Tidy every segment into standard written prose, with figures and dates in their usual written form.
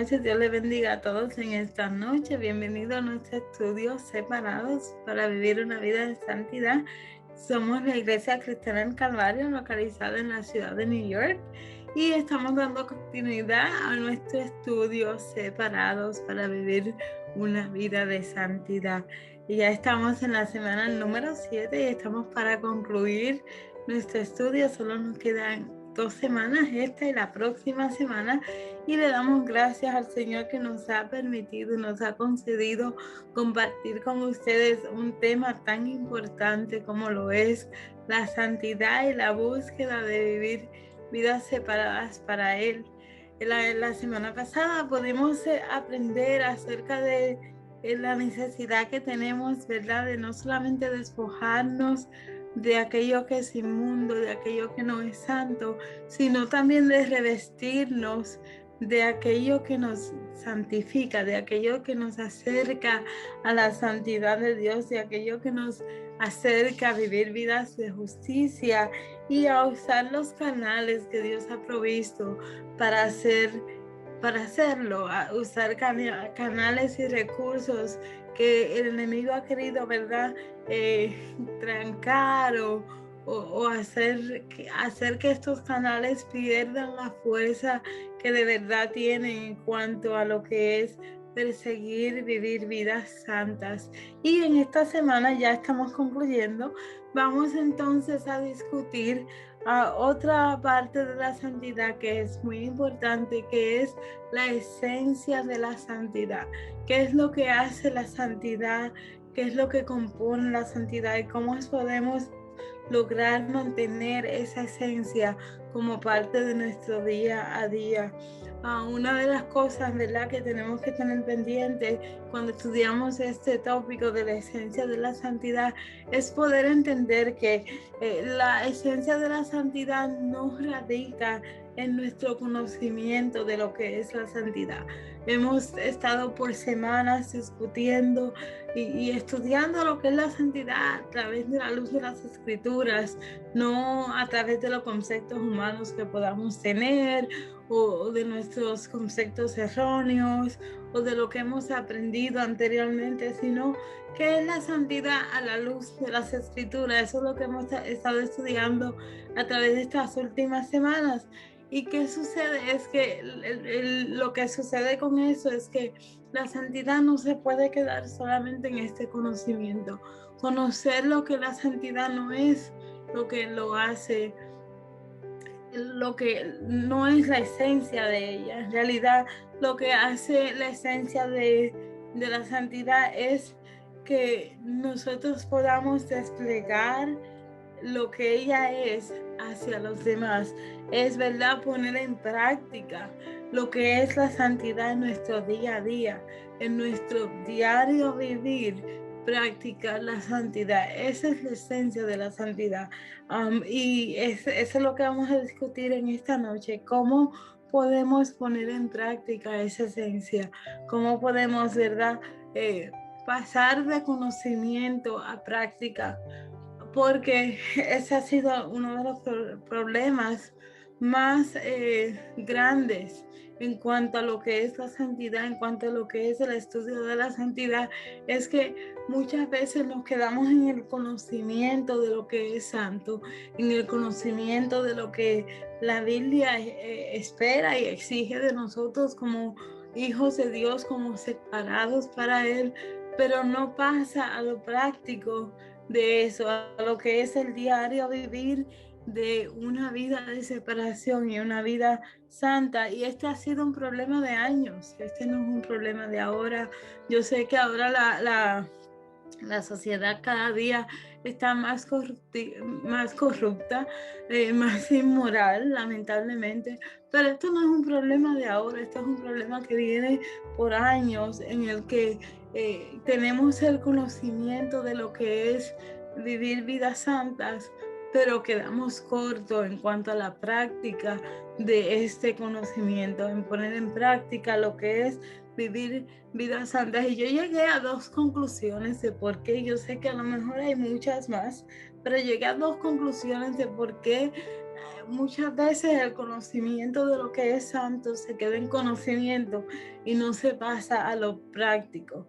noches, Dios les bendiga a todos en esta noche. Bienvenido a nuestro estudio Separados para vivir una vida de santidad. Somos la Iglesia Cristiana del Calvario, localizada en la ciudad de New York, y estamos dando continuidad a nuestro estudio Separados para vivir una vida de santidad. Y ya estamos en la semana número 7 y estamos para concluir nuestro estudio. Solo nos quedan 2 semanas, esta y la próxima semana, y le damos gracias al Señor que nos ha permitido, nos ha concedido compartir con ustedes un tema tan importante como lo es la santidad y la búsqueda de vivir vidas separadas para Él. La semana pasada pudimos aprender acerca de la necesidad que tenemos, ¿verdad?, de no solamente despojarnos de aquello que es inmundo, de aquello que no es santo, sino también de revestirnos de aquello que nos santifica, de aquello que nos acerca a la santidad de Dios, de aquello que nos acerca a vivir vidas de justicia y a usar los canales que Dios ha provisto para hacerlo, a usar canales y recursos que el enemigo ha querido, ¿verdad?, trancar o hacer que estos canales pierdan la fuerza que de verdad tienen en cuanto a lo que es perseguir, vivir vidas santas. Y en esta semana ya estamos concluyendo. Vamos entonces a discutir otra parte de la santidad que es muy importante, que es la esencia de la santidad. ¿Qué es lo que hace la santidad? ¿Qué es lo que compone la santidad? ¿Y cómo podemos lograr mantener esa esencia como parte de nuestro día a día? Una de las cosas, ¿verdad?, que tenemos que tener pendiente cuando estudiamos este tópico de la esencia de la santidad es poder entender que la esencia de la santidad no radica en nuestro conocimiento de lo que es la santidad. Hemos estado por semanas discutiendo y estudiando lo que es la santidad a través de la luz de las Escrituras, no a través de los conceptos humanos que podamos tener o de nuestros conceptos erróneos o de lo que hemos aprendido anteriormente, sino que es la santidad a la luz de las Escrituras. Eso es lo que hemos estado estudiando a través de estas últimas semanas. ¿Y qué sucede? Es que lo que sucede con eso es que la santidad no se puede quedar solamente en este conocimiento. Conocer lo que la santidad no es lo que lo hace, lo que no es la esencia de ella. En realidad, lo que hace la esencia de la santidad es que nosotros podamos desplegar lo que ella es hacia los demás. Es, ¿verdad?, poner en práctica lo que es la santidad en nuestro día a día, en nuestro diario vivir, practicar la santidad. Esa es la esencia de la santidad. Y eso es lo que vamos a discutir en esta noche. ¿Cómo podemos poner en práctica esa esencia? ¿Cómo podemos, ¿verdad?, pasar de conocimiento a práctica? Porque ese ha sido uno de los problemas más grandes en cuanto a lo que es la santidad, en cuanto a lo que es el estudio de la santidad, es que muchas veces nos quedamos en el conocimiento de lo que es santo, en el conocimiento de lo que la Biblia espera y exige de nosotros como hijos de Dios, como separados para Él, pero no pasa a lo práctico de eso, a lo que es el diario vivir de una vida de separación y una vida santa. Y este ha sido un problema de años, este no es un problema de ahora. Yo sé que ahora la sociedad cada día está más corrupta, más inmoral, lamentablemente, pero esto no es un problema de ahora, esto es un problema que viene por años, en el que tenemos el conocimiento de lo que es vivir vidas santas, pero quedamos cortos en cuanto a la práctica de este conocimiento, en poner en práctica lo que es vivir vidas santas. Y yo llegué a 2 conclusiones de por qué. Yo sé que a lo mejor hay muchas más, pero llegué a 2 conclusiones de por qué muchas veces el conocimiento de lo que es santo se queda en conocimiento y no se pasa a lo práctico.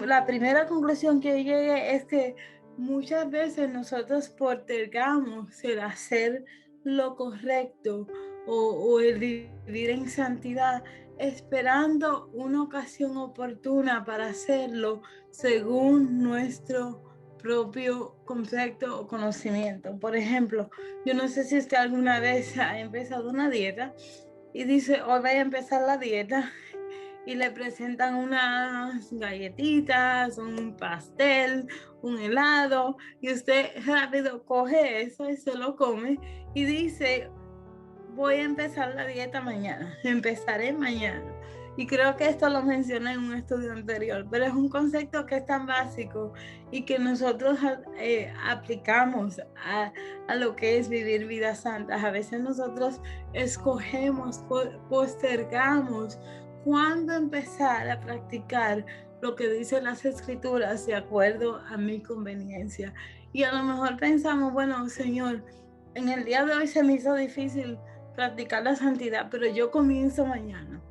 La primera conclusión que llegué es que muchas veces nosotros postergamos el hacer lo correcto o el vivir en santidad, esperando una ocasión oportuna para hacerlo según nuestro propio concepto o conocimiento. Por ejemplo, yo no sé si usted alguna vez ha empezado una dieta y dice, hoy voy a empezar la dieta, y le presentan unas galletitas, un pastel, un helado, y usted rápido coge eso y se lo come y dice, voy a empezar la dieta mañana, empezaré mañana. Y creo que esto lo mencioné en un estudio anterior, pero es un concepto que es tan básico y que nosotros aplicamos a lo que es vivir vidas santas. A veces nosotros escogemos, postergamos cuándo empezar a practicar lo que dicen las escrituras de acuerdo a mi conveniencia. Y a lo mejor pensamos, bueno, Señor, en el día de hoy se me hizo difícil practicar la santidad, pero yo comienzo mañana.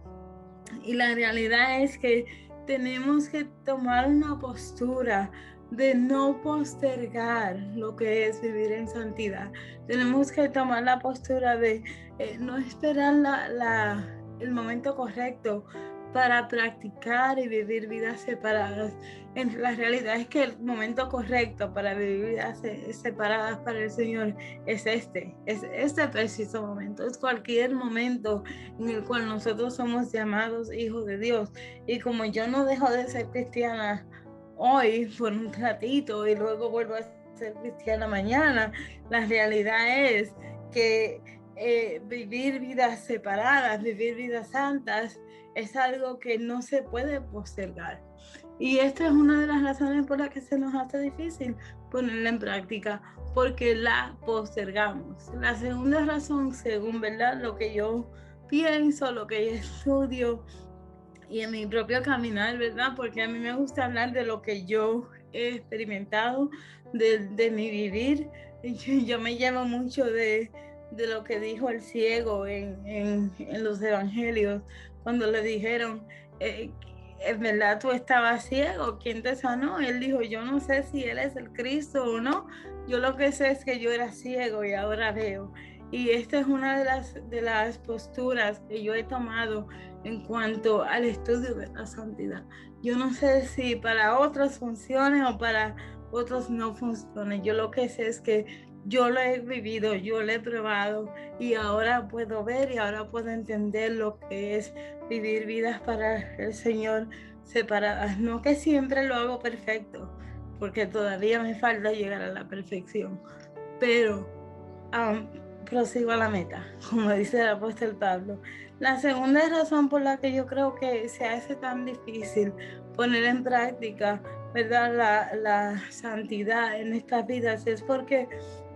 Y la realidad es que tenemos que tomar una postura de no postergar lo que es vivir en santidad. Tenemos que tomar la postura de no esperar el momento correcto para practicar y vivir vidas separadas. La realidad es que el momento correcto para vivir vidas separadas para el Señor es este preciso momento, es cualquier momento en el cual nosotros somos llamados hijos de Dios. Y como yo no dejo de ser cristiana hoy por un ratito y luego vuelvo a ser cristiana mañana, la realidad es que vivir vidas separadas, vivir vidas santas, es algo que no se puede postergar. Y esta es una de las razones por las que se nos hace difícil ponerla en práctica, porque la postergamos. La segunda razón, según verdad, lo que yo pienso, lo que yo estudio y en mi propio caminar, ¿verdad? Porque a mí me gusta hablar de lo que yo he experimentado, de mi vivir. Yo me llevo mucho de lo que dijo el ciego en los evangelios, cuando le dijeron, en verdad tú estabas ciego, ¿quién te sanó? Él dijo, yo no sé si él es el Cristo o no, yo lo que sé es que yo era ciego y ahora veo. Y esta es una de las posturas que yo he tomado en cuanto al estudio de la santidad. Yo no sé si para otros funcione o para otros no funcione. Yo lo que sé es que yo lo he vivido, yo lo he probado y ahora puedo ver y ahora puedo entender lo que es vivir vidas para el Señor separadas. No que siempre lo hago perfecto, porque todavía me falta llegar a la perfección, pero prosigo a la meta, como dice el apóstol Pablo. La segunda razón por la que yo creo que se hace tan difícil poner en práctica, ¿verdad?, la santidad en estas vidas es porque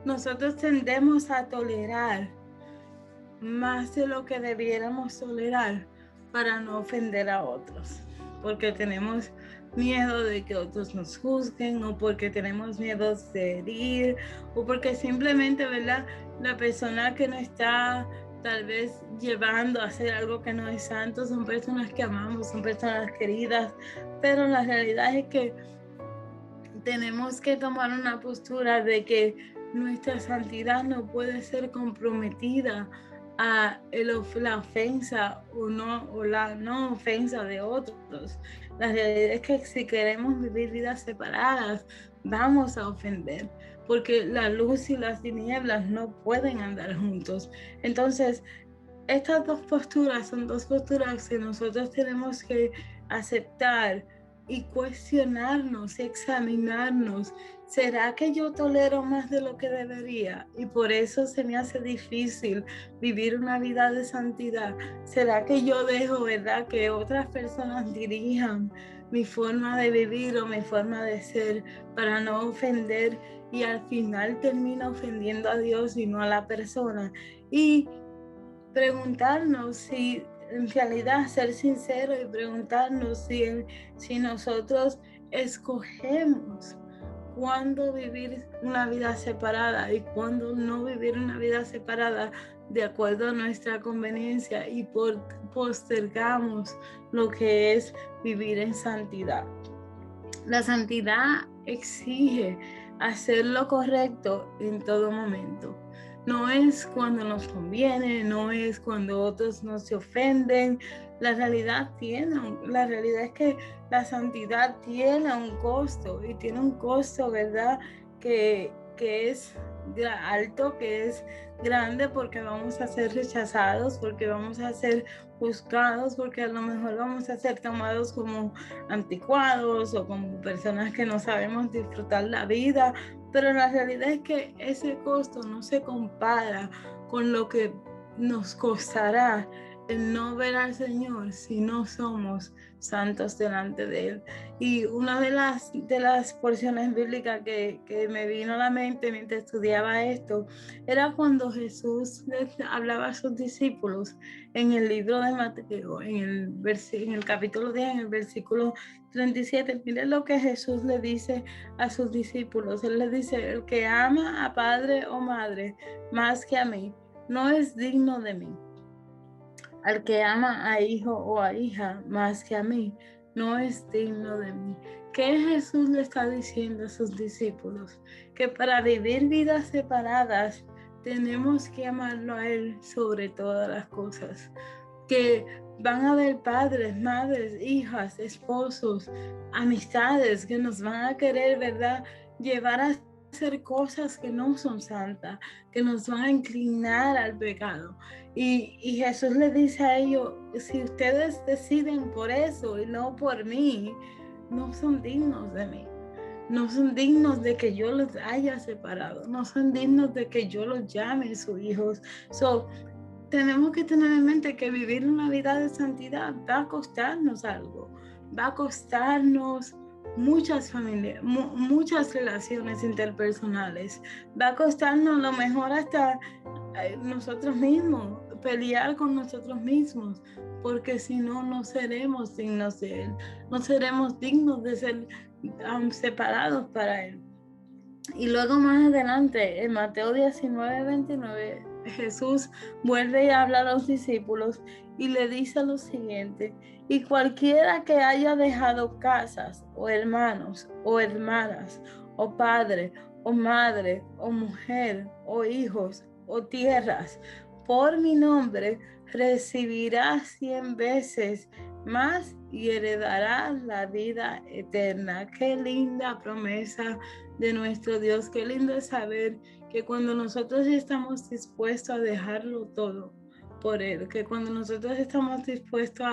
nosotros tendemos a tolerar más de lo que debiéramos tolerar para no ofender a otros, porque tenemos miedo de que otros nos juzguen o porque tenemos miedo de herir o porque simplemente, ¿verdad?, la persona que nos está tal vez llevando a hacer algo que no es santo son personas que amamos, son personas queridas, pero la realidad es que tenemos que tomar una postura de que nuestra santidad no puede ser comprometida a la ofensa o la no ofensa de otros. La realidad es que si queremos vivir vidas separadas, vamos a ofender, porque la luz y las tinieblas no pueden andar juntos. Entonces, estas dos posturas son dos posturas que nosotros tenemos que aceptar y cuestionarnos y examinarnos. ¿Será que yo tolero más de lo que debería? Y por eso se me hace difícil vivir una vida de santidad. ¿Será que yo dejo, verdad, que otras personas dirijan mi forma de vivir o mi forma de ser para no ofender y al final termino ofendiendo a Dios y no a la persona? Y preguntarnos si en realidad ser sincero y preguntarnos si nosotros escogemos cuándo vivir una vida separada y cuándo no vivir una vida separada de acuerdo a nuestra conveniencia, y postergamos lo que es vivir en santidad. La santidad exige hacer lo correcto en todo momento. No es cuando nos conviene, no es cuando otros nos se ofenden. La realidad es que la santidad tiene un costo, y tiene un costo, ¿verdad? Que es alto, que es grande, porque vamos a ser rechazados, porque vamos a ser juzgados, porque a lo mejor vamos a ser tomados como anticuados o como personas que no sabemos disfrutar la vida. Pero la realidad es que ese costo no se compara con lo que nos costará el no ver al Señor si no somos santos delante de Él. Y una de las porciones bíblicas que me vino a la mente mientras estudiaba esto era cuando Jesús les hablaba a sus discípulos en el libro de Mateo, en el capítulo 10, en el versículo 37. Miren lo que Jesús le dice a sus discípulos. Él les dice: el que ama a padre o madre más que a mí, no es digno de mí. Al que ama a hijo o a hija más que a mí, no es digno de mí. ¿Qué Jesús le está diciendo a sus discípulos? Que para vivir vidas separadas tenemos que amarlo a Él sobre todas las cosas. Que van a haber padres, madres, hijas, esposos, amistades que nos van a querer, ¿verdad?, llevar a hacer cosas que no son santas, que nos van a inclinar al pecado. Y Jesús le dice a ellos: si ustedes deciden por eso y no por mí, no son dignos de mí. No son dignos de que yo los haya separado. No son dignos de que yo los llame sus hijos. Tenemos que tener en mente que vivir una vida de santidad va a costarnos algo. Va a costarnos muchas familias, muchas relaciones interpersonales. Va a costarnos a lo mejor hasta nosotros mismos, pelear con nosotros mismos, porque si no, no seremos dignos de Él. No seremos dignos de ser separados para Él. Y luego más adelante, en Mateo 19:29, Jesús vuelve y habla a los discípulos y le dice lo siguiente: y cualquiera que haya dejado casas o hermanos o hermanas o padre o madre o mujer o hijos o tierras por mi nombre, recibirá 100 veces más y heredará la vida eterna. Qué linda promesa de nuestro Dios. Qué lindo es saber que cuando nosotros estamos dispuestos a dejarlo todo por Él, que cuando nosotros estamos dispuestos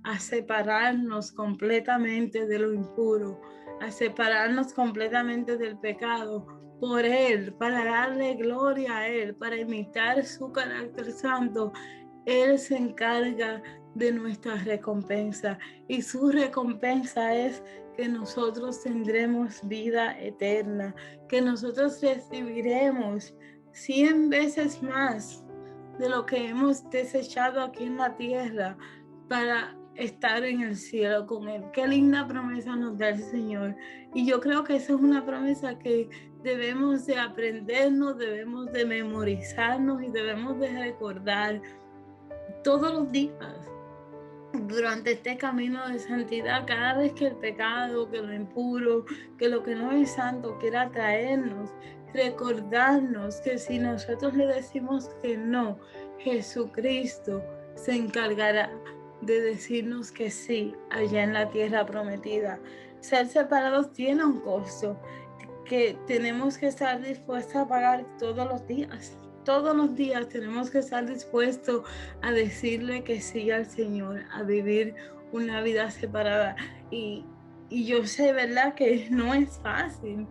a separarnos completamente de lo impuro, a separarnos completamente del pecado por Él, para darle gloria a Él, para imitar su carácter santo, Él se encarga de nuestra recompensa, y su recompensa es que nosotros tendremos vida eterna, que nosotros recibiremos 100 veces más de lo que hemos desechado aquí en la tierra para estar en el cielo con Él. Qué linda promesa nos da el Señor. Y yo creo que esa es una promesa que debemos de aprendernos, debemos de memorizarnos y debemos de recordar todos los días durante este camino de santidad. Cada vez que el pecado, que lo impuro, que lo que no es santo quiera atraernos, recordarnos que si nosotros le decimos que no, Jesucristo se encargará de decirnos que sí allá en la tierra prometida. Ser separados tiene un costo que tenemos que estar dispuestos a pagar todos los días. Todos los días tenemos que estar dispuestos a decirle que sí al Señor, a vivir una vida separada. Y yo sé, ¿verdad?, que no es fácil,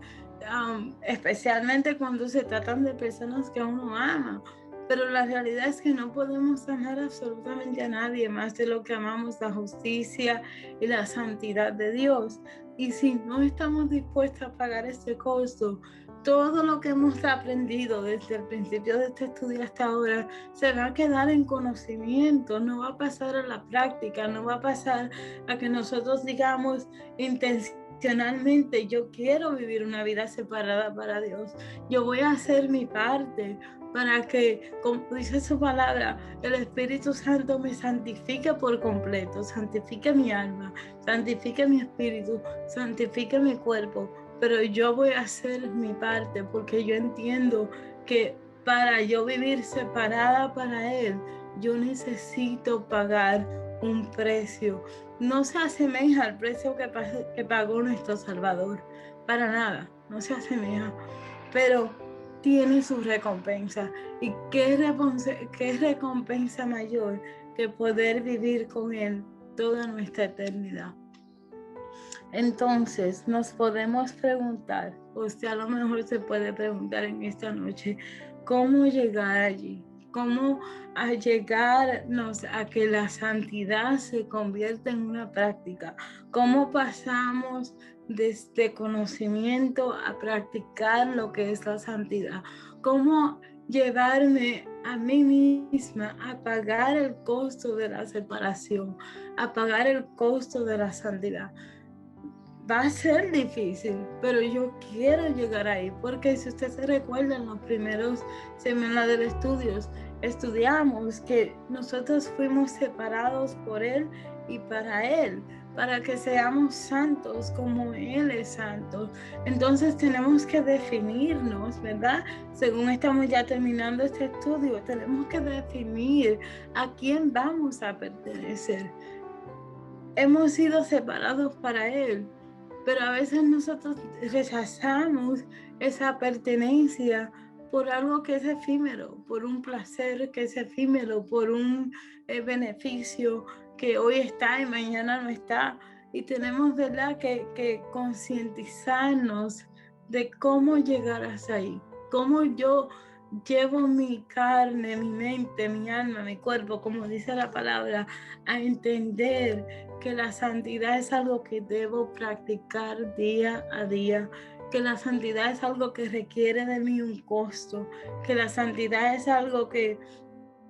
especialmente cuando se tratan de personas que uno ama. Pero la realidad es que no podemos amar absolutamente a nadie más de lo que amamos la justicia y la santidad de Dios. Y si no estamos dispuestos a pagar ese costo, todo lo que hemos aprendido desde el principio de este estudio hasta ahora se va a quedar en conocimiento, no va a pasar a la práctica, no va a pasar a que nosotros digamos intencionalmente intencionalmente yo quiero vivir una vida separada para Dios. Yo voy a hacer mi parte para que, como dice su palabra, el Espíritu Santo me santifique por completo, santifique mi alma, santifique mi espíritu, santifique mi cuerpo. Pero yo voy a hacer mi parte porque yo entiendo que para yo vivir separada para Él, yo necesito pagar un precio. No se asemeja al precio que pagó nuestro Salvador, para nada, no se asemeja, pero tiene su recompensa. ¿Y qué recompensa mayor que poder vivir con Él toda nuestra eternidad? Entonces nos podemos preguntar, o sea, a lo mejor se puede preguntar en esta noche, ¿cómo llegar allí? ¿Cómo llegarnos a que la santidad se convierta en una práctica? ¿Cómo pasamos desde conocimiento a practicar lo que es la santidad? ¿Cómo llevarme a mí misma a pagar el costo de la separación, a pagar el costo de la santidad? Va a ser difícil, pero yo quiero llegar ahí, porque si usted se recuerda en los primeros semanas del estudiamos que nosotros fuimos separados por Él y para Él, para que seamos santos como Él es santo. Entonces tenemos que definirnos, ¿verdad? Según estamos ya terminando este estudio, tenemos que definir a quién vamos a pertenecer. Hemos sido separados para Él, pero a veces nosotros rechazamos esa pertenencia por algo que es efímero, por un placer que es efímero, por un beneficio que hoy está y mañana no está. Y tenemos, ¿verdad?, que concientizarnos de cómo llegar hasta ahí, cómo yo llevo mi carne, mi mente, mi alma, mi cuerpo, como dice la palabra, a entender que la santidad es algo que debo practicar día a día, que la santidad es algo que requiere de mí un costo, que la santidad es algo que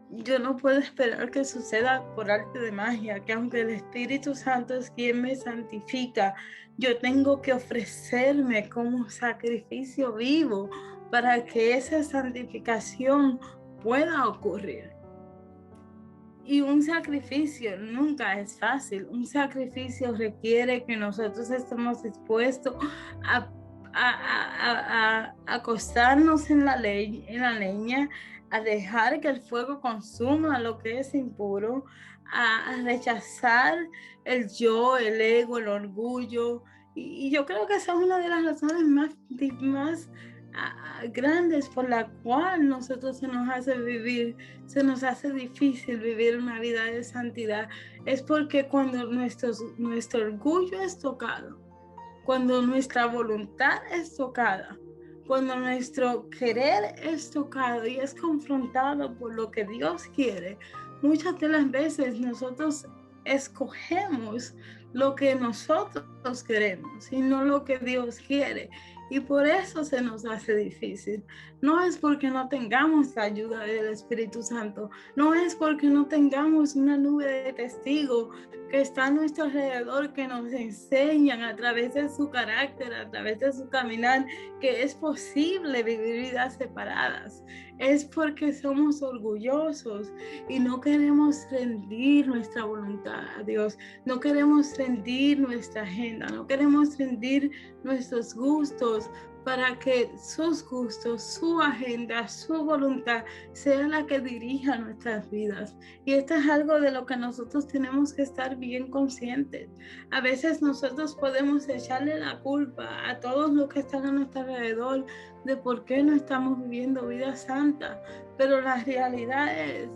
yo no puedo esperar que suceda por arte de magia, que aunque el Espíritu Santo es quien me santifica, yo tengo que ofrecerme como sacrificio vivo para que esa santificación pueda ocurrir. Y un sacrificio nunca es fácil. Un sacrificio requiere que nosotros estemos dispuestos a acostarnos en la leña, a dejar que el fuego consuma lo que es impuro, a rechazar el yo, el ego, el orgullo. Y yo creo que esa es una de las razones más grandes por la cual nosotros se nos hace difícil vivir una vida de santidad. Es porque cuando nuestro orgullo es tocado, cuando nuestra voluntad es tocada, cuando nuestro querer es tocado y es confrontado por lo que Dios quiere, muchas de las veces nosotros escogemos lo que nosotros queremos y no lo que Dios quiere. Y por eso se nos hace difícil. No es porque no tengamos la ayuda del Espíritu Santo, no es porque no tengamos una nube de testigos que está a nuestro alrededor, que nos enseñan a través de su carácter, a través de su caminar, que es posible vivir vidas separadas. Es porque somos orgullosos y no queremos rendir nuestra voluntad a Dios, no queremos rendir nuestra agenda, no queremos rendir nuestros gustos para que sus gustos, su agenda, su voluntad sea la que dirija nuestras vidas. Y esto es algo de lo que nosotros tenemos que estar bien conscientes. A veces nosotros podemos echarle la culpa a todos los que están a nuestro alrededor de por qué no estamos viviendo vida santa, pero la realidad es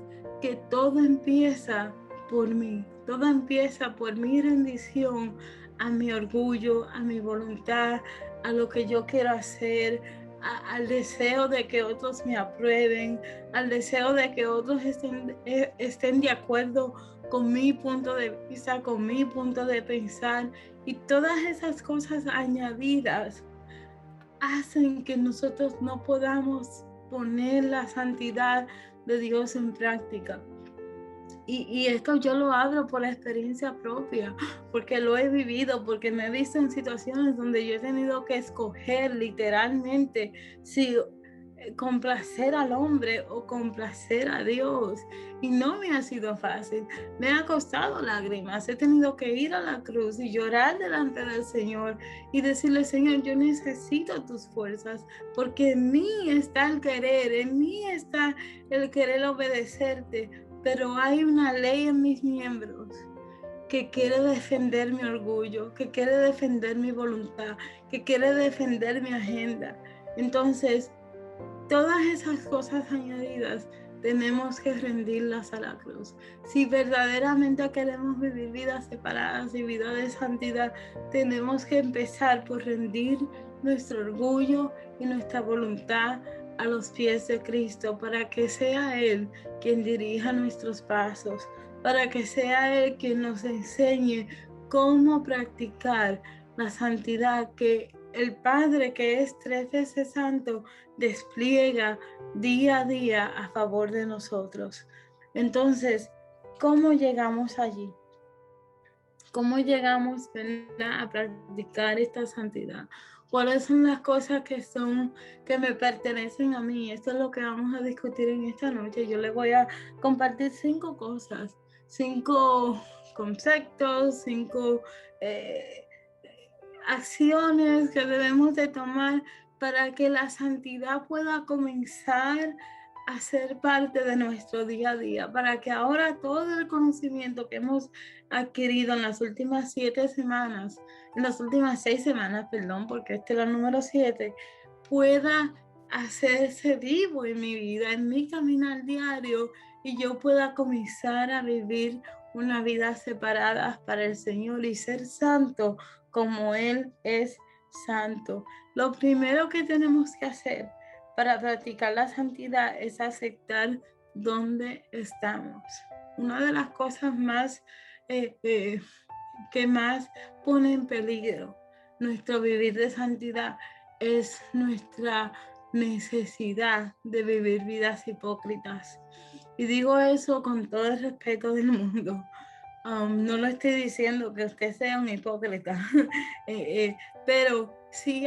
que todo empieza por mí, todo empieza por mi rendición a mi orgullo, a mi voluntad, a lo que yo quiero hacer, al deseo de que otros me aprueben, al deseo de que otros estén de acuerdo con mi punto de vista, con mi punto de pensar, y todas esas cosas añadidas hacen que nosotros no podamos poner la santidad de Dios en práctica. Y esto yo lo hablo por la experiencia propia, porque lo he vivido, porque me he visto en situaciones donde yo he tenido que escoger literalmente si complacer al hombre o complacer a Dios. Y no me ha sido fácil, me ha costado lágrimas, he tenido que ir a la cruz y llorar delante del Señor y decirle: Señor, yo necesito tus fuerzas, porque en mí está el querer, en mí está el querer obedecerte, pero hay una ley en mis miembros que quiere defender mi orgullo, que quiere defender mi voluntad, que quiere defender mi agenda. Entonces, todas esas cosas añadidas tenemos que rendirlas a la cruz. Si verdaderamente queremos vivir vidas separadas y vidas de santidad, tenemos que empezar por rendir nuestro orgullo y nuestra voluntad a los pies de Cristo, para que sea Él quien dirija nuestros pasos, para que sea Él quien nos enseñe cómo practicar la santidad que el Padre, que es 3 veces santo, despliega día a día a favor de nosotros. Entonces, ¿cómo llegamos allí? ¿Cómo llegamos, ¿verdad?, a practicar esta santidad? ¿Cuáles son las cosas que me pertenecen a mí? Esto es lo que vamos a discutir en esta noche. Yo les voy a compartir 5 cosas, 5 conceptos, 5 acciones que debemos de tomar para que la santidad pueda comenzar a ser parte de nuestro día a día, para que ahora todo el conocimiento que hemos adquirido en las últimas 7 semanas, en las últimas 6 semanas, perdón, porque este es la número 7, pueda hacerse vivo en mi vida, en mi caminar diario, y yo pueda comenzar a vivir una vida separada para el Señor y ser santo como Él es santo. Lo primero que tenemos que hacer para practicar la santidad es aceptar dónde estamos. Una de las cosas más que más pone en peligro nuestro vivir de santidad es nuestra necesidad de vivir vidas hipócritas. Y digo eso con todo el respeto del mundo. No lo estoy diciendo que usted sea un hipócrita, pero sí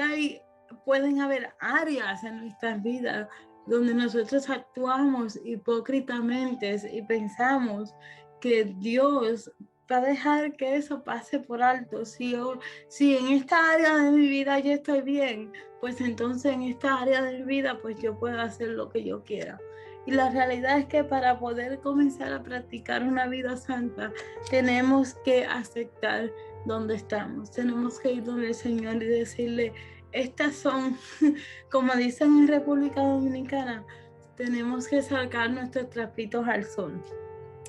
pueden haber áreas en nuestras vidas donde nosotros actuamos hipócritamente y pensamos que Dios va a dejar que eso pase por alto. Si en esta área de mi vida yo estoy bien, pues entonces en esta área de mi vida pues yo puedo hacer lo que yo quiera. Y la realidad es que para poder comenzar a practicar una vida santa, tenemos que aceptar dónde estamos. Tenemos que ir donde el Señor y decirle: estas son, como dicen en República Dominicana, tenemos que sacar nuestros trapitos al sol.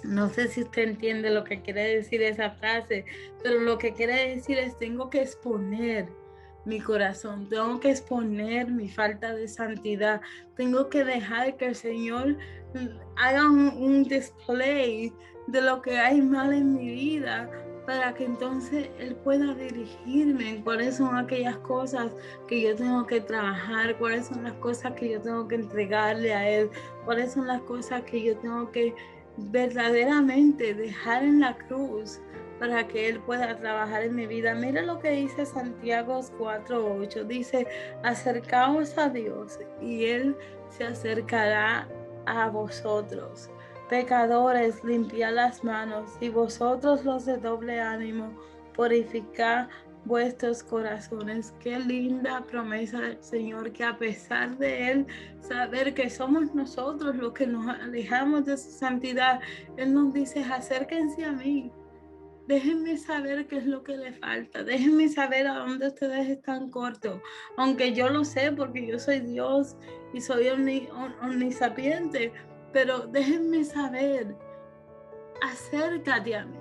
No sé si usted entiende lo que quiere decir esa frase, pero lo que quiere decir es: tengo que exponer mi corazón, tengo que exponer mi falta de santidad, tengo que dejar que el Señor haga un display de lo que hay mal en mi vida, para que entonces Él pueda dirigirme en cuáles son aquellas cosas que yo tengo que trabajar, cuáles son las cosas que yo tengo que entregarle a Él, cuáles son las cosas que yo tengo que verdaderamente dejar en la cruz para que Él pueda trabajar en mi vida. Mira lo que dice Santiago 4:8. Dice: acercaos a Dios y Él se acercará a vosotros. Pecadores, limpiad las manos, y vosotros los de doble ánimo, purificad vuestros corazones. Qué linda promesa del Señor, que a pesar de Él saber que somos nosotros los que nos alejamos de su santidad, Él nos dice: acérquense a mí, déjenme saber qué es lo que le falta, déjenme saber a dónde ustedes están cortos, aunque yo lo sé porque yo soy Dios y soy omnisapiente, pero déjenme saber, acércate a mí.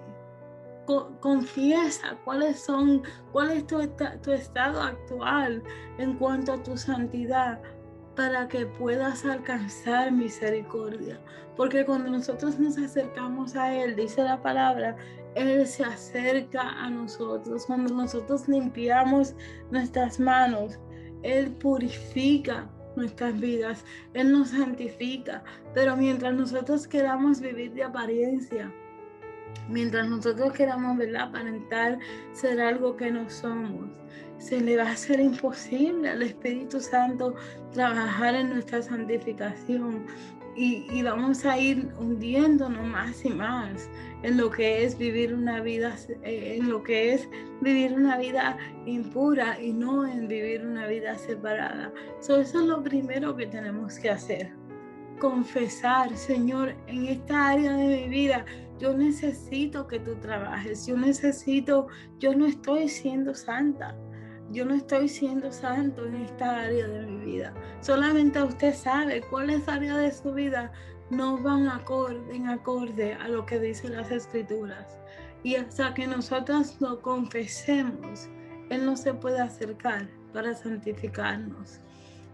Confiesa cuál es tu estado actual en cuanto a tu santidad, para que puedas alcanzar misericordia. Porque cuando nosotros nos acercamos a Él, dice la palabra, Él se acerca a nosotros. Cuando nosotros limpiamos nuestras manos, Él purifica nuestras vidas, Él nos santifica. Pero mientras nosotros queramos vivir de apariencia, mientras nosotros queramos, ¿verdad?, aparentar ser algo que no somos, se le va a hacer imposible al Espíritu Santo trabajar en nuestra santificación y vamos a ir hundiéndonos más y más en lo que es vivir una vida, impura y no en vivir una vida separada. Eso es lo primero que tenemos que hacer. Confesar, Señor, en esta área de mi vida, yo necesito que tú trabajes, yo no estoy siendo santa, yo no estoy siendo santo en esta área de mi vida. Solamente usted sabe cuáles áreas de su vida no van en acorde a lo que dicen las Escrituras. Y hasta que nosotros lo confesemos, Él no se puede acercar para santificarnos.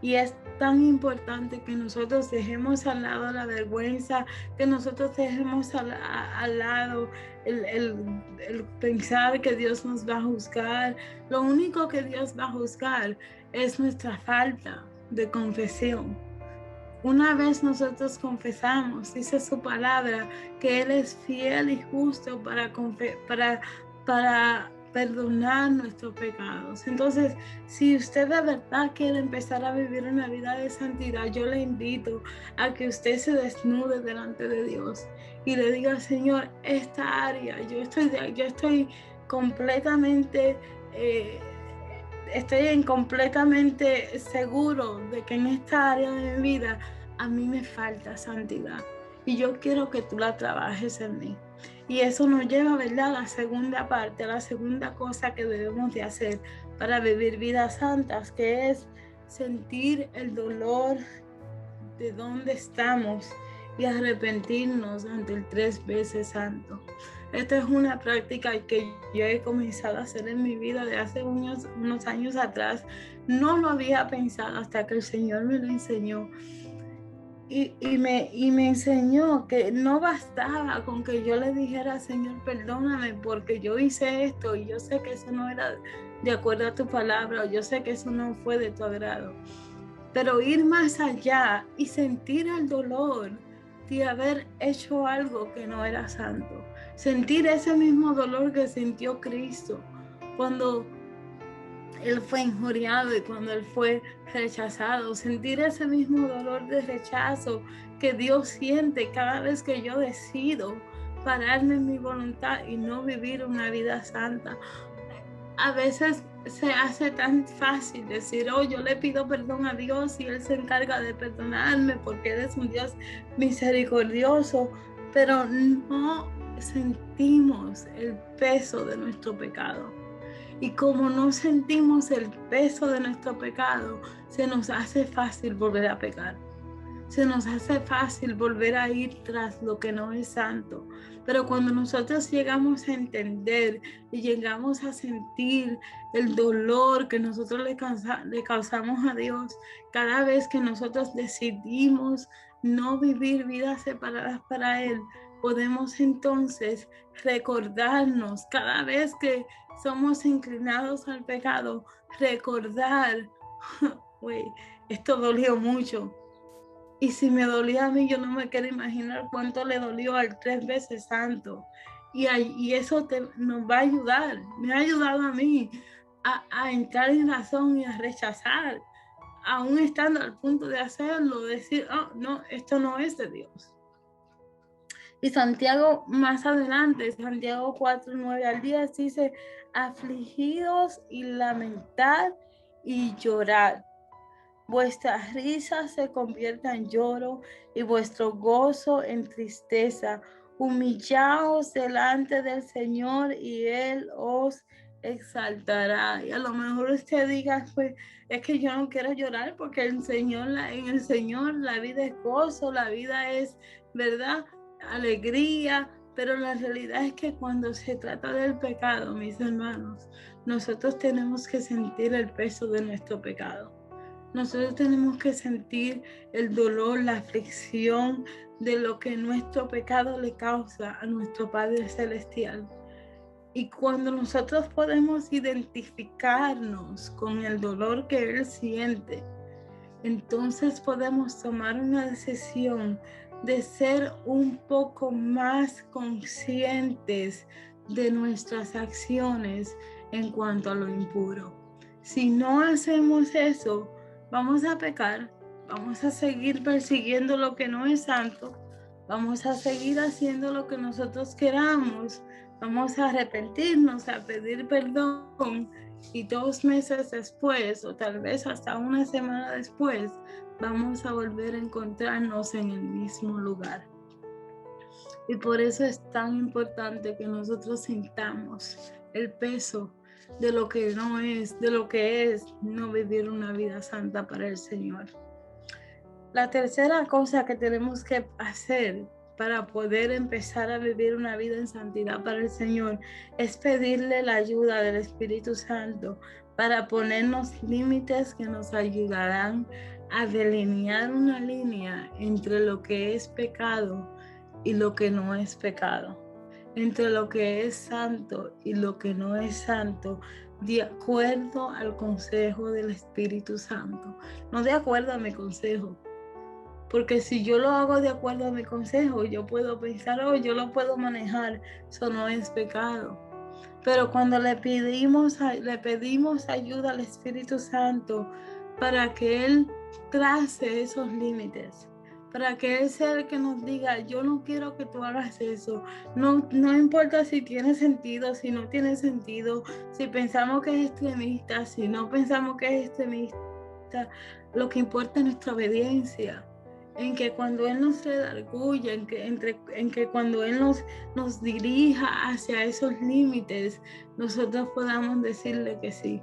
Y es tan importante que nosotros dejemos al lado la vergüenza, que nosotros dejemos al lado el pensar que Dios nos va a juzgar. Lo único que Dios va a juzgar es nuestra falta de confesión. Una vez nosotros confesamos, dice su palabra, que Él es fiel y justo para perdonar nuestros pecados. Entonces, si usted de verdad quiere empezar a vivir una vida de santidad, yo le invito a que usted se desnude delante de Dios y le diga: Señor, esta área, yo estoy completamente completamente seguro de que en esta área de mi vida a mí me falta santidad y yo quiero que tú la trabajes en mí. Y eso nos lleva, ¿verdad?, a la segunda parte, a la segunda cosa que debemos de hacer para vivir vidas santas, que es sentir el dolor de dónde estamos y arrepentirnos ante el 3 veces santo. Esta es una práctica que yo he comenzado a hacer en mi vida de hace unos años atrás. No lo había pensado hasta que el Señor me lo enseñó. Y me enseñó que no bastaba con que yo le dijera: Señor, perdóname porque yo hice esto y yo sé que eso no era de acuerdo a tu palabra, o yo sé que eso no fue de tu agrado. Pero ir más allá y sentir el dolor de haber hecho algo que no era santo. Sentir ese mismo dolor que sintió Cristo cuando Él fue injuriado y cuando Él fue rechazado. Sentir ese mismo dolor de rechazo que Dios siente cada vez que yo decido pararme en mi voluntad y no vivir una vida santa. A veces se hace tan fácil decir: oh, yo le pido perdón a Dios y Él se encarga de perdonarme porque Él es un Dios misericordioso, pero no sentimos el peso de nuestro pecado. Y como no sentimos el peso de nuestro pecado, se nos hace fácil volver a pecar. Se nos hace fácil volver a ir tras lo que no es santo. Pero cuando nosotros llegamos a entender y llegamos a sentir el dolor que nosotros le causamos a Dios, cada vez que nosotros decidimos no vivir vidas separadas para Él, podemos entonces recordarnos cada vez que somos inclinados al pecado, recordar: esto dolió mucho. Y si me dolía a mí, yo no me quiero imaginar cuánto le dolió al 3 veces santo. Y eso nos va a ayudar. Me ha ayudado a mí a entrar en razón y a rechazar, aún estando al punto de hacerlo, decir: oh, no, esto no es de Dios. Y Santiago más adelante, Santiago 4:9-10, dice: afligidos y lamentad y llorad. Vuestra risa se convierta en lloro y vuestro gozo en tristeza. Humillaos delante del Señor y Él os exaltará. Y a lo mejor usted diga: pues es que yo no quiero llorar porque en el Señor la vida es gozo, la vida es, ¿verdad?, alegría. Pero la realidad es que cuando se trata del pecado, mis hermanos, nosotros tenemos que sentir el peso de nuestro pecado. Nosotros tenemos que sentir el dolor, la aflicción de lo que nuestro pecado le causa a nuestro Padre Celestial. Y cuando nosotros podemos identificarnos con el dolor que Él siente, entonces podemos tomar una decisión de ser un poco más conscientes de nuestras acciones en cuanto a lo impuro. Si no hacemos eso, vamos a pecar, vamos a seguir persiguiendo lo que no es santo, vamos a seguir haciendo lo que nosotros queramos, vamos a arrepentirnos, a pedir perdón, y 2 meses después, o tal vez hasta una semana después, vamos a volver a encontrarnos en el mismo lugar. Y por eso es tan importante que nosotros sintamos el peso de lo que no es, de lo que es no vivir una vida santa para el Señor. La tercera cosa que tenemos que hacer para poder empezar a vivir una vida en santidad para el Señor es pedirle la ayuda del Espíritu Santo para ponernos límites que nos ayudarán a delinear una línea entre lo que es pecado y lo que no es pecado, entre lo que es santo y lo que no es santo, de acuerdo al consejo del Espíritu Santo, no de acuerdo a mi consejo. Porque si yo lo hago de acuerdo a mi consejo, yo puedo pensar, oh, yo lo puedo manejar, eso no es pecado. Pero cuando le pedimos ayuda al Espíritu Santo para que Él trace esos límites, para que Él sea el que nos diga, yo no quiero que tú hagas eso, no importa si tiene sentido, si no tiene sentido, si pensamos que es extremista, si no pensamos que es extremista, lo que importa es nuestra obediencia. En que cuando Él nos redarguya, en que cuando Él nos dirija hacia esos límites, nosotros podamos decirle que sí.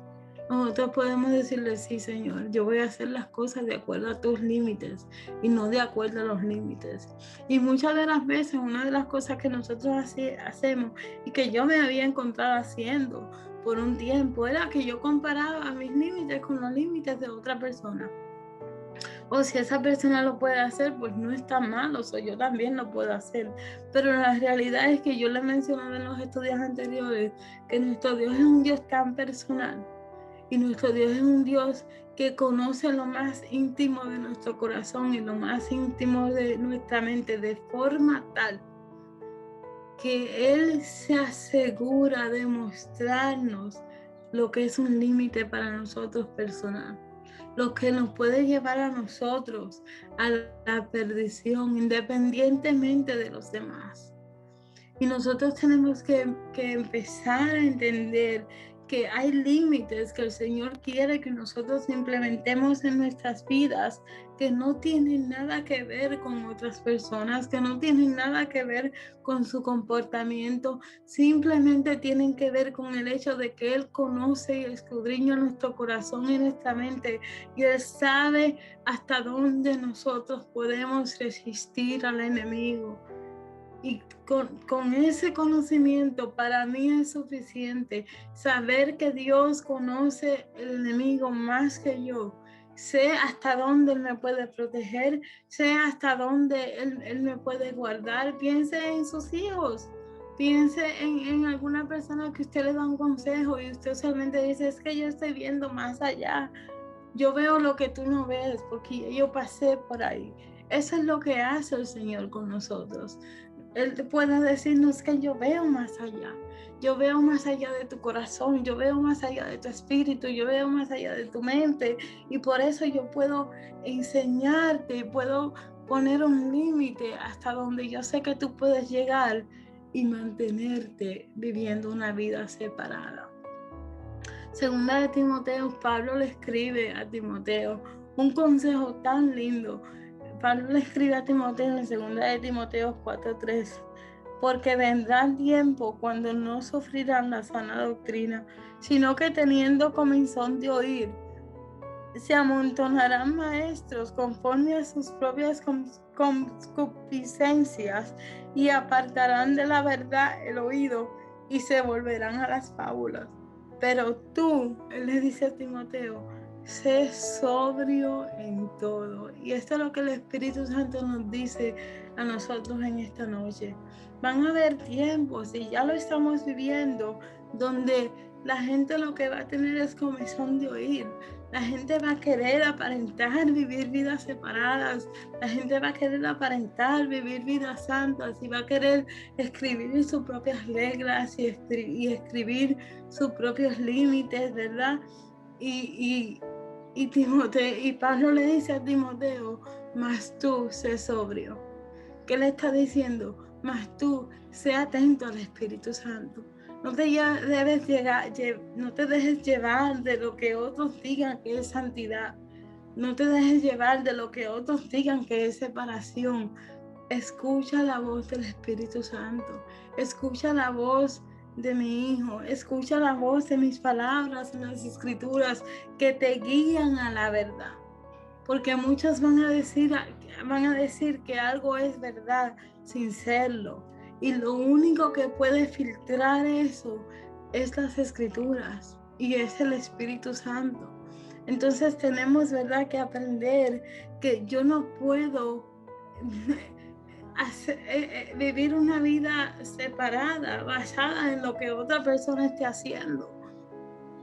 Nosotros podemos decirle, sí, Señor, yo voy a hacer las cosas de acuerdo a tus límites y no de acuerdo a los límites. Y muchas de las veces, una de las cosas que nosotros hacemos y que yo me había encontrado haciendo por un tiempo era que yo comparaba mis límites con los límites de otra persona. O si esa persona lo puede hacer, pues no está mal, o sea, yo también lo puedo hacer. Pero la realidad es que yo le mencionaba en los estudios anteriores que nuestro Dios es un Dios tan personal y nuestro Dios es un Dios que conoce lo más íntimo de nuestro corazón y lo más íntimo de nuestra mente de forma tal que Él se asegura de mostrarnos lo que es un límite para nosotros personal, lo que nos puede llevar a nosotros a la perdición, independientemente de los demás. Y nosotros tenemos que empezar a entender que hay límites que el Señor quiere que nosotros implementemos en nuestras vidas, que no tienen nada que ver con otras personas, que no tienen nada que ver con su comportamiento, simplemente tienen que ver con el hecho de que Él conoce y escudriña nuestro corazón y nuestra mente, y Él sabe hasta dónde nosotros podemos resistir al enemigo. Y con ese conocimiento para mí es suficiente saber que Dios conoce el enemigo más que yo. Sé hasta dónde Él me puede proteger, sé hasta dónde Él me puede guardar. Piense en sus hijos, piense en alguna persona que usted le da un consejo y usted solamente dice, es que yo estoy viendo más allá. Yo veo lo que tú no ves porque yo pasé por ahí. Eso es lo que hace el Señor con nosotros. Él puede decirnos que yo veo más allá de tu corazón, yo veo más allá de tu espíritu, yo veo más allá de tu mente, y por eso yo puedo enseñarte, puedo poner un límite hasta donde yo sé que tú puedes llegar y mantenerte viviendo una vida separada. Segunda de Timoteo, Pablo le escribe a Timoteo un consejo tan lindo. Pablo le escribe a Timoteo en segunda de Timoteo 4:3, porque vendrá tiempo cuando no sufrirán la sana doctrina, sino que teniendo comezón de oír, se amontonarán maestros conforme a sus propias concupiscencias y apartarán de la verdad el oído y se volverán a las fábulas. Pero tú, él le dice a Timoteo, sé sobrio en todo. Y esto es lo que el Espíritu Santo nos dice a nosotros en esta noche. Van a haber tiempos, y ya lo estamos viviendo, donde la gente lo que va a tener es comezón de oír. La gente va a querer aparentar vivir vidas separadas. La gente va a querer aparentar vivir vidas santas y va a querer escribir sus propias reglas y escribir sus propios límites, ¿verdad? Y Pablo le dice a Timoteo, mas tú sé sobrio. ¿Qué le está diciendo? Mas tú sé atento al Espíritu Santo. No te dejes llevar de lo que otros digan que es santidad. No te dejes llevar de lo que otros digan que es separación. Escucha la voz del Espíritu Santo. Escucha la voz de mi Hijo. Escucha la voz de mis palabras en las Escrituras que te guían a la verdad. Porque muchos van a decir que algo es verdad sin serlo. Y lo único que puede filtrar eso es las Escrituras y es el Espíritu Santo. Entonces tenemos, ¿verdad?, que aprender que yo no puedo vivir una vida separada, basada en lo que otra persona esté haciendo.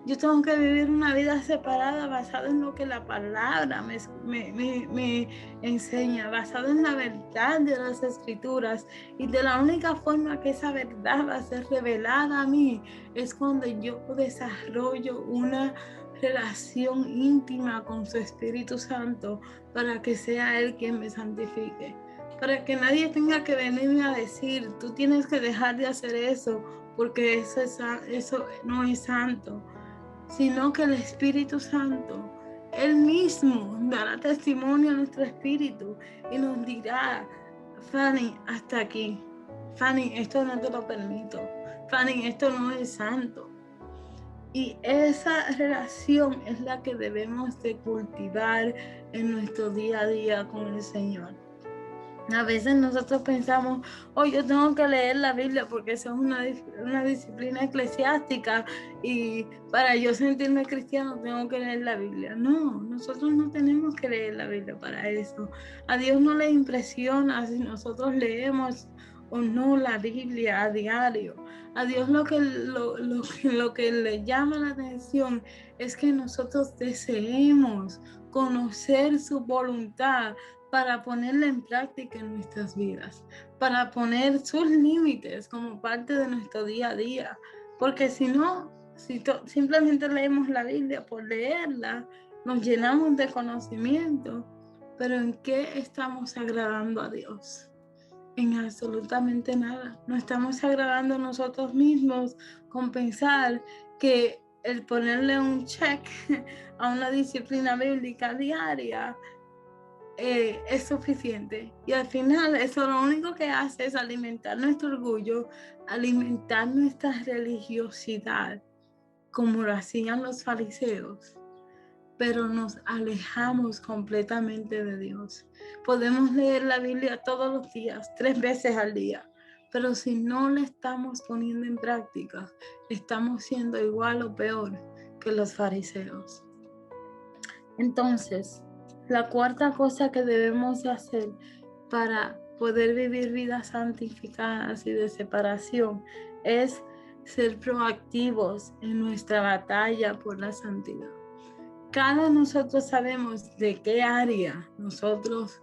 Yo tengo que vivir una vida separada, basada en lo que la palabra me enseña, basada en la verdad de las Escrituras. Y de la única forma que esa verdad va a ser revelada a mí es cuando yo desarrollo una relación íntima con su Espíritu Santo para que sea Él quien me santifique. Para que nadie tenga que venirme a decir, tú tienes que dejar de hacer eso porque eso no es santo. Sino que el Espíritu Santo, Él mismo dará testimonio a nuestro espíritu y nos dirá, Fanny, hasta aquí. Fanny, esto no te lo permito. Fanny, esto no es santo. Y esa relación es la que debemos de cultivar en nuestro día a día con el Señor. A veces nosotros pensamos, yo tengo que leer la Biblia porque eso es una disciplina eclesiástica y para yo sentirme cristiano tengo que leer la Biblia. No, nosotros no tenemos que leer la Biblia para eso. A Dios no le impresiona si nosotros leemos o no la Biblia a diario. A Dios lo que le llama la atención es que nosotros deseemos conocer su voluntad para ponerla en práctica en nuestras vidas, para poner sus límites como parte de nuestro día a día. Porque si simplemente leemos la Biblia por leerla, nos llenamos de conocimiento, pero ¿en qué estamos agradando a Dios? En absolutamente nada. No estamos agradando a nosotros mismos con pensar que el ponerle un check a una disciplina bíblica diaria es suficiente. Y al final eso lo único que hace es alimentar nuestro orgullo, alimentar nuestra religiosidad, como lo hacían los fariseos. Pero nos alejamos completamente de Dios. Podemos leer la Biblia todos los días, 3 veces al día, pero si no la estamos poniendo en práctica, estamos siendo igual o peor que los fariseos. Entonces, la cuarta cosa que debemos de hacer para poder vivir vidas santificadas y de separación es ser proactivos en nuestra batalla por la santidad. Cada nosotros sabemos de qué área nosotros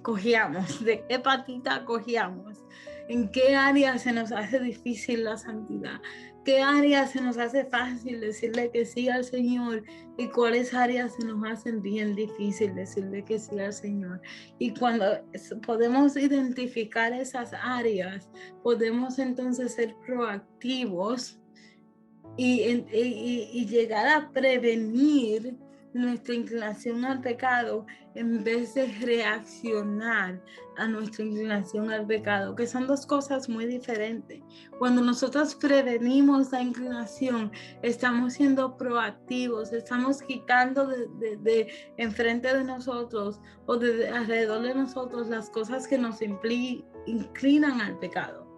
cogíamos, de qué patita cogíamos, en qué área se nos hace difícil la santidad, qué área se nos hace fácil decirle que sí al Señor y cuáles áreas se nos hacen bien difícil decirle que sí al Señor. Y cuando podemos identificar esas áreas, podemos entonces ser proactivos y llegar a prevenir nuestra inclinación al pecado en vez de reaccionar a nuestra inclinación al pecado, que son dos cosas muy diferentes. Cuando nosotros prevenimos la inclinación, estamos siendo proactivos, estamos quitando de enfrente de nosotros o de alrededor de nosotros las cosas que nos inclinan al pecado.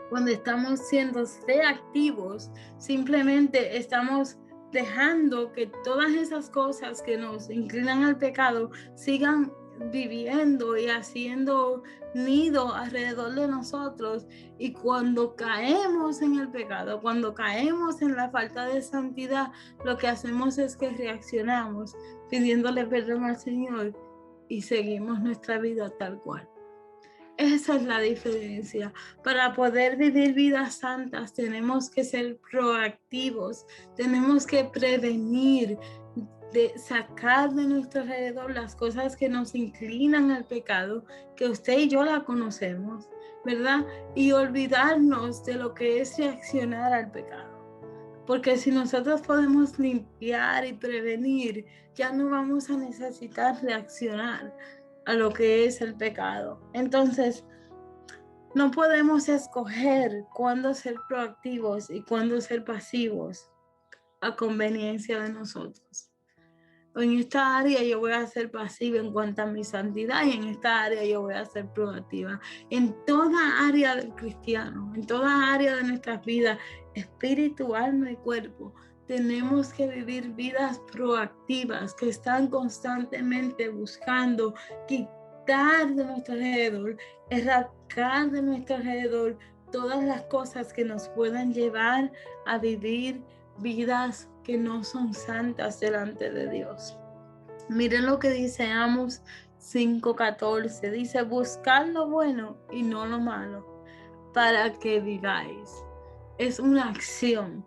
Cuando estamos siendo reactivos, simplemente estamos dejando que todas esas cosas que nos inclinan al pecado sigan viviendo y haciendo nido alrededor de nosotros. Y cuando caemos en el pecado, cuando caemos en la falta de santidad, lo que hacemos es que reaccionamos pidiéndole perdón al Señor y seguimos nuestra vida tal cual. Esa es la diferencia. Para poder vivir vidas santas tenemos que ser proactivos, tenemos que prevenir, de sacar de nuestro alrededor las cosas que nos inclinan al pecado, que usted y yo la conocemos, ¿verdad? Y olvidarnos de lo que es reaccionar al pecado. Porque si nosotros podemos limpiar y prevenir, ya no vamos a necesitar reaccionar a lo que es el pecado. Entonces, no podemos escoger cuándo ser proactivos y cuándo ser pasivos a conveniencia de nosotros. En esta área yo voy a ser pasiva en cuanto a mi santidad y en esta área yo voy a ser proactiva. En toda área del cristiano, en toda área de nuestras vidas, espíritu, alma y cuerpo, tenemos que vivir vidas proactivas que están constantemente buscando quitar de nuestro alrededor, erradicar de nuestro alrededor todas las cosas que nos puedan llevar a vivir vidas que no son santas delante de Dios. Miren lo que dice Amos 5:14. Dice, buscad lo bueno y no lo malo, para que viváis. Es una acción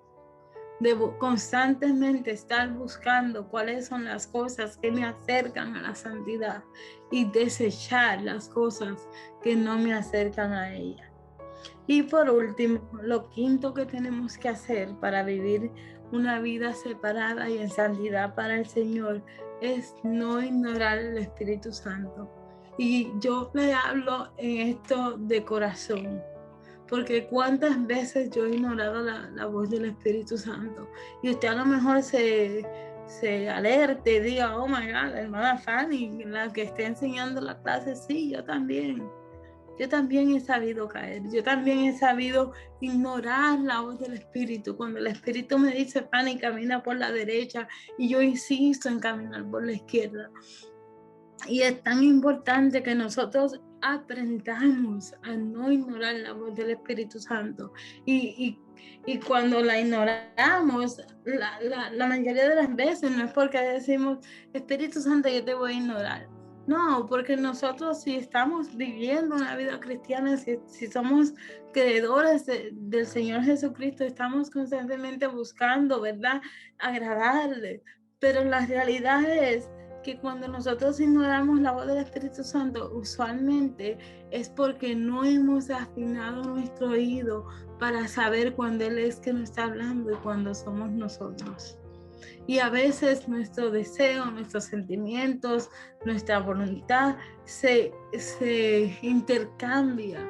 de constantemente estar buscando cuáles son las cosas que me acercan a la santidad y desechar las cosas que no me acercan a ella. Y por último, lo quinto que tenemos que hacer para vivir una vida separada y en santidad para el Señor es no ignorar el Espíritu Santo. Y yo le hablo en esto de corazón, porque cuántas veces yo he ignorado la voz del Espíritu Santo. Y usted a lo mejor se alerte y diga, oh my God, la hermana Fanny, la que esté enseñando la clase, sí, yo también. Yo también he sabido caer, yo también he sabido ignorar la voz del Espíritu. Cuando el Espíritu me dice, Fanny, camina por la derecha, y yo insisto en caminar por la izquierda. Y es tan importante que nosotros aprendamos a no ignorar la voz del Espíritu Santo. Y cuando la ignoramos, la mayoría de las veces no es porque decimos, Espíritu Santo, yo te voy a ignorar. No, porque nosotros si estamos viviendo una vida cristiana, si somos creedores del Señor Jesucristo, estamos constantemente buscando, ¿verdad?, agradarle. Pero la realidad es que cuando nosotros ignoramos la voz del Espíritu Santo, usualmente es porque no hemos afinado nuestro oído para saber cuándo Él es que nos está hablando y cuándo somos nosotros. Y a veces nuestro deseo, nuestros sentimientos, nuestra voluntad se intercambia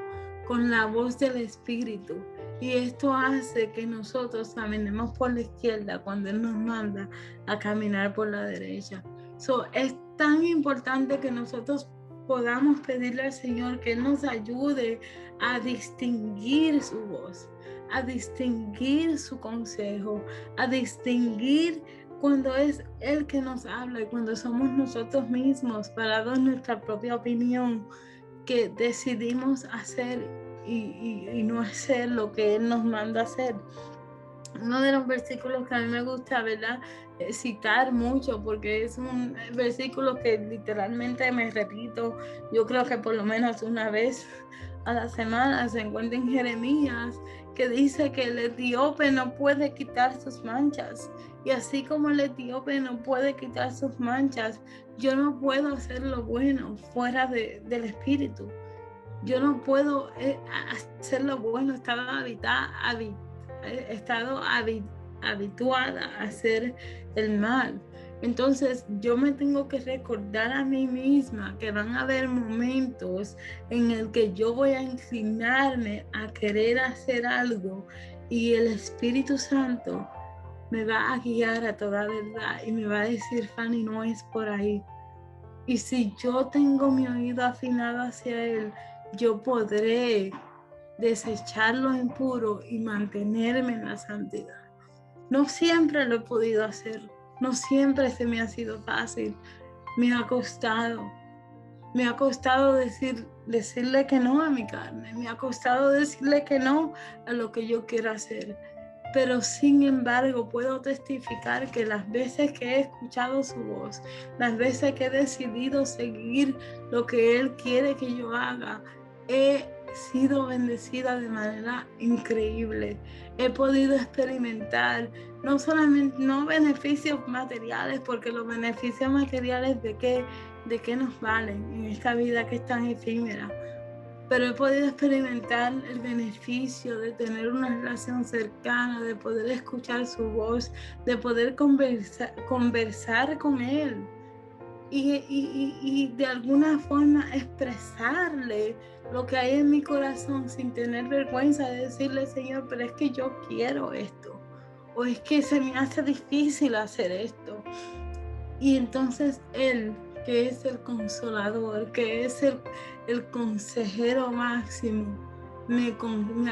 con la voz del Espíritu. Y esto hace que nosotros caminemos por la izquierda cuando Él nos manda a caminar por la derecha. Es tan importante que nosotros podamos pedirle al Señor que Él nos ayude a distinguir su voz, a distinguir su consejo, a distinguir cuando es Él que nos habla y cuando somos nosotros mismos, parados en nuestra propia opinión, que decidimos hacer y no hacer lo que Él nos manda hacer. Uno de los versículos que a mí me gusta, ¿verdad?, citar mucho, porque es un versículo que literalmente me repito, yo creo que por lo menos una vez a la semana, se encuentra en Jeremías, que dice que el etíope no puede quitar sus manchas. Y así como el etíope no puede quitar sus manchas, yo no puedo hacer lo bueno fuera del Espíritu. Yo no puedo hacer lo bueno, he estado habituada a hacer el mal. Entonces yo me tengo que recordar a mí misma que van a haber momentos en el que yo voy a inclinarme a querer hacer algo y el Espíritu Santo me va a guiar a toda verdad y me va a decir, Fanny, no es por ahí. Y si yo tengo mi oído afinado hacia Él, yo podré desechar lo impuro y mantenerme en la santidad. No siempre lo he podido hacer, no siempre se me ha sido fácil, me ha costado, Me ha costado decirle que no a mi carne. Me ha costado decirle que no a lo que yo quiero hacer. Pero sin embargo puedo testificar que las veces que he escuchado su voz, las veces que he decidido seguir lo que Él quiere que yo haga, he sido bendecida de manera increíble. He podido experimentar no solamente beneficios materiales, porque los beneficios materiales de qué nos valen en esta vida que es tan efímera, pero he podido experimentar el beneficio de tener una relación cercana, de poder escuchar su voz, de poder conversar con Él y de alguna forma expresarle lo que hay en mi corazón sin tener vergüenza de decirle: Señor, pero es que yo quiero esto, o es que se me hace difícil hacer esto. Y entonces Él, que es el consolador, que es el consejero máximo, me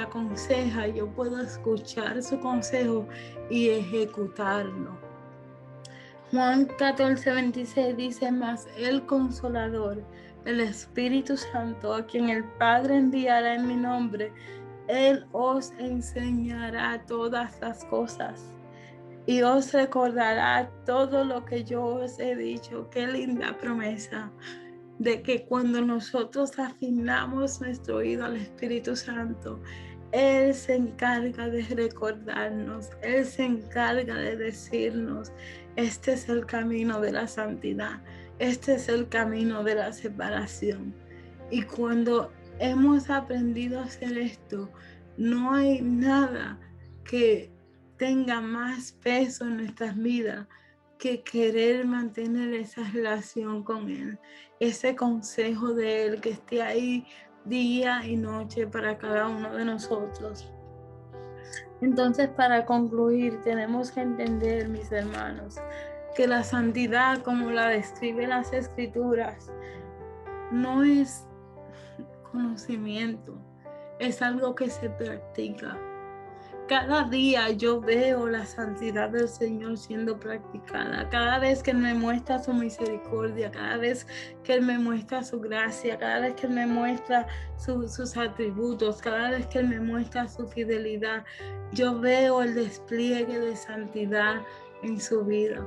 aconseja. Yo puedo escuchar su consejo y ejecutarlo. Juan 14:26 dice: mas el consolador, el Espíritu Santo, a quien el Padre enviará en mi nombre, Él os enseñará todas las cosas y os recordará todo lo que yo os he dicho. Qué linda promesa de que cuando nosotros afinamos nuestro oído al Espíritu Santo, Él se encarga de recordarnos, Él se encarga de decirnos: este es el camino de la santidad, este es el camino de la separación. Y cuando hemos aprendido a hacer esto, no hay nada que tenga más peso en nuestras vidas que querer mantener esa relación con Él, ese consejo de Él que esté ahí día y noche para cada uno de nosotros. Entonces, para concluir, tenemos que entender, mis hermanos, que la santidad, como la describen las Escrituras, no es conocimiento, es algo que se practica. Cada día yo veo la santidad del Señor siendo practicada. Cada vez que Él me muestra su misericordia, cada vez que Él me muestra su gracia, cada vez que Él me muestra sus atributos, cada vez que Él me muestra su fidelidad, yo veo el despliegue de santidad en su vida.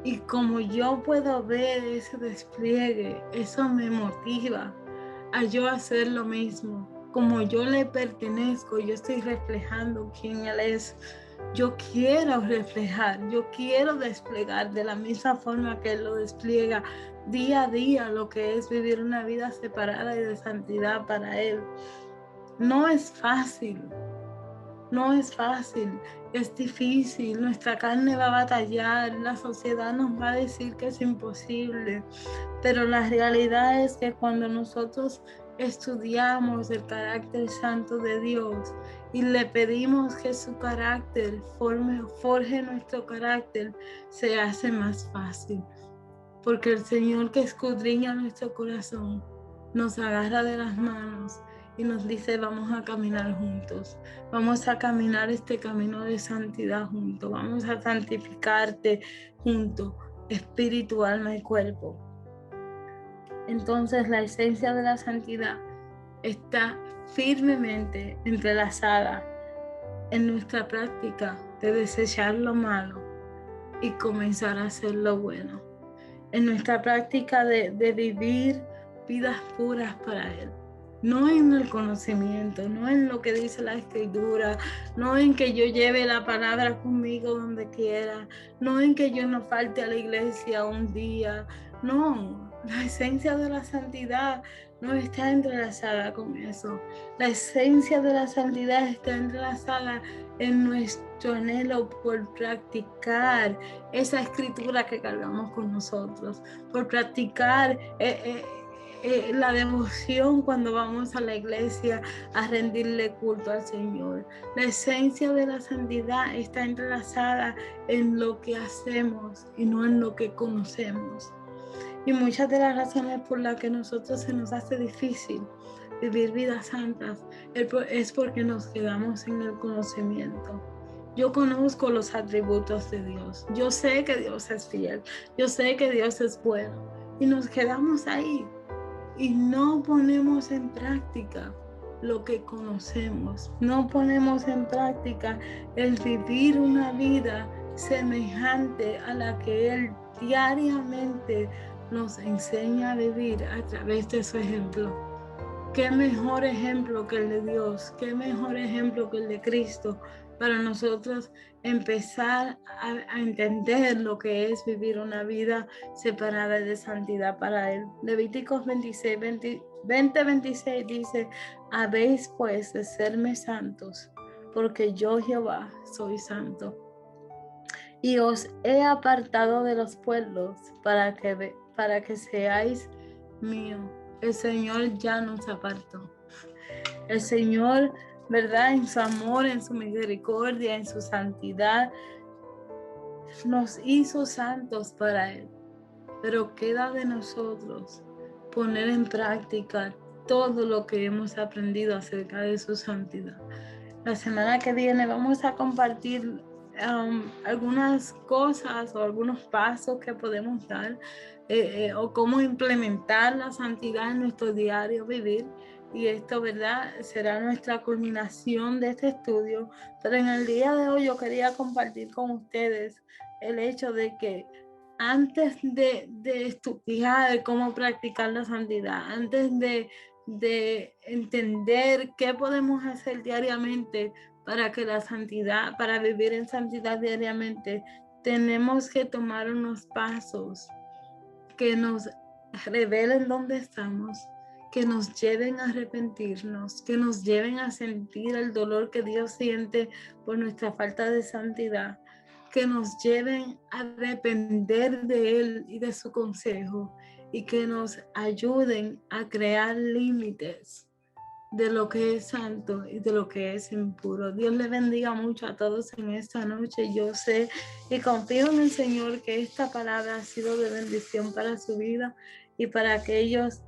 Y como yo puedo ver ese despliegue, eso me motiva a yo hacer lo mismo. Como yo le pertenezco, yo estoy reflejando quién Él es. Yo quiero reflejar, yo quiero desplegar de la misma forma que Él lo despliega día a día, lo que es vivir una vida separada y de santidad para Él. No es fácil. No es fácil, es difícil, nuestra carne va a batallar, la sociedad nos va a decir que es imposible, pero la realidad es que cuando nosotros estudiamos el carácter santo de Dios y le pedimos que su carácter forje nuestro carácter, se hace más fácil, porque el Señor que escudriña nuestro corazón nos agarra de las manos y nos dice: vamos a caminar juntos, vamos a caminar este camino de santidad juntos, vamos a santificarte juntos, espíritu, alma y cuerpo. Entonces la esencia de la santidad está firmemente entrelazada en nuestra práctica de desechar lo malo y comenzar a hacer lo bueno, en nuestra práctica de vivir vidas puras para Él. No en el conocimiento, no en lo que dice la Escritura, no en que yo lleve la palabra conmigo donde quiera, no en que yo no falte a la iglesia un día. No, la esencia de la santidad no está entrelazada con eso. La esencia de la santidad está entrelazada en nuestro anhelo por practicar esa escritura que cargamos con nosotros, por practicar la devoción cuando vamos a la iglesia a rendirle culto al Señor. La esencia de la santidad está entrelazada en lo que hacemos y no en lo que conocemos. Y muchas de las razones por las que a nosotros se nos hace difícil vivir vidas santas es porque nos quedamos en el conocimiento. Yo conozco los atributos de Dios. Yo sé que Dios es fiel. Yo sé que Dios es bueno. Y nos quedamos ahí. y no ponemos en práctica lo que conocemos, no ponemos en práctica el vivir una vida semejante a la que Él diariamente nos enseña a vivir a través de su ejemplo. Qué mejor ejemplo que el de Dios, qué mejor ejemplo que el de Cristo para nosotros empezar a entender lo que es vivir una vida separada de santidad para Él. Levíticos 26 dice: habéis pues de serme santos, porque yo Jehová soy santo. Y os he apartado de los pueblos para que seáis míos. El Señor ya nos apartó. El Señor, ¿verdad? En su amor, en su misericordia, en su santidad, nos hizo santos para Él. Pero queda de nosotros poner en práctica todo lo que hemos aprendido acerca de su santidad. La semana que viene vamos a compartir algunas cosas o algunos pasos que podemos dar o cómo implementar la santidad en nuestro diario vivir. Y esto, ¿verdad?, será nuestra culminación de este estudio. Pero en el día de hoy yo quería compartir con ustedes el hecho de que antes de estudiar cómo practicar la santidad, antes de entender qué podemos hacer diariamente para que la santidad, para vivir en santidad diariamente, tenemos que tomar unos pasos que nos revelen dónde estamos, que nos lleven a arrepentirnos, que nos lleven a sentir el dolor que Dios siente por nuestra falta de santidad, que nos lleven a depender de Él y de su consejo, y que nos ayuden a crear límites de lo que es santo y de lo que es impuro. Dios le bendiga mucho a todos en esta noche. Yo sé y confío en el Señor que esta palabra ha sido de bendición para su vida y para aquellos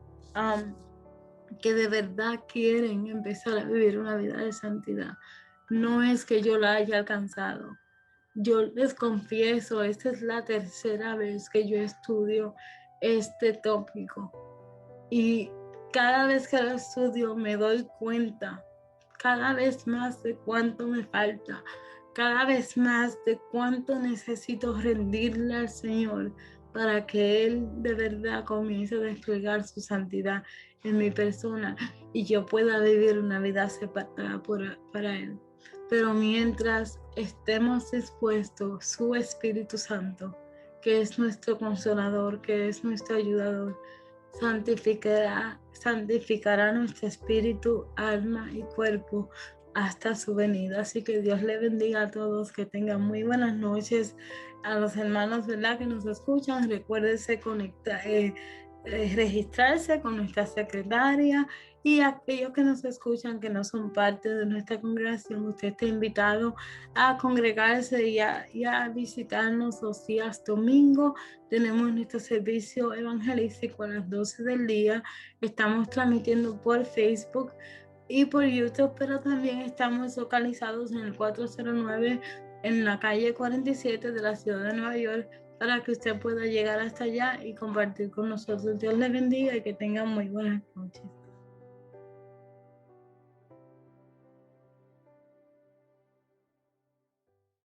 que de verdad quieren empezar a vivir una vida de santidad. No es que yo la haya alcanzado. Yo les confieso, esta es la tercera vez que yo estudio este tópico y cada vez que lo estudio me doy cuenta cada vez más de cuánto me falta, cada vez más de cuánto necesito rendirle al Señor para que Él de verdad comience a desplegar su santidad en mi persona y yo pueda vivir una vida separada para Él. Pero mientras estemos dispuestos, su Espíritu Santo, que es nuestro consolador, que es nuestro ayudador, santificará nuestro espíritu, alma y cuerpo hasta su venida. Así que Dios le bendiga a todos, que tengan muy buenas noches. A los hermanos, ¿verdad?, que nos escuchan, recuérdense registrarse con nuestra secretaria, y aquellos que nos escuchan que no son parte de nuestra congregación, usted está invitado a congregarse y a visitarnos los días domingo. Tenemos nuestro servicio evangelístico a las 12 del día. Estamos transmitiendo por Facebook y por YouTube, pero también estamos localizados en el 409 en la calle 47 de la ciudad de Nueva York, para que usted pueda llegar hasta allá y compartir con nosotros. Dios le bendiga y que tengan muy buenas noches.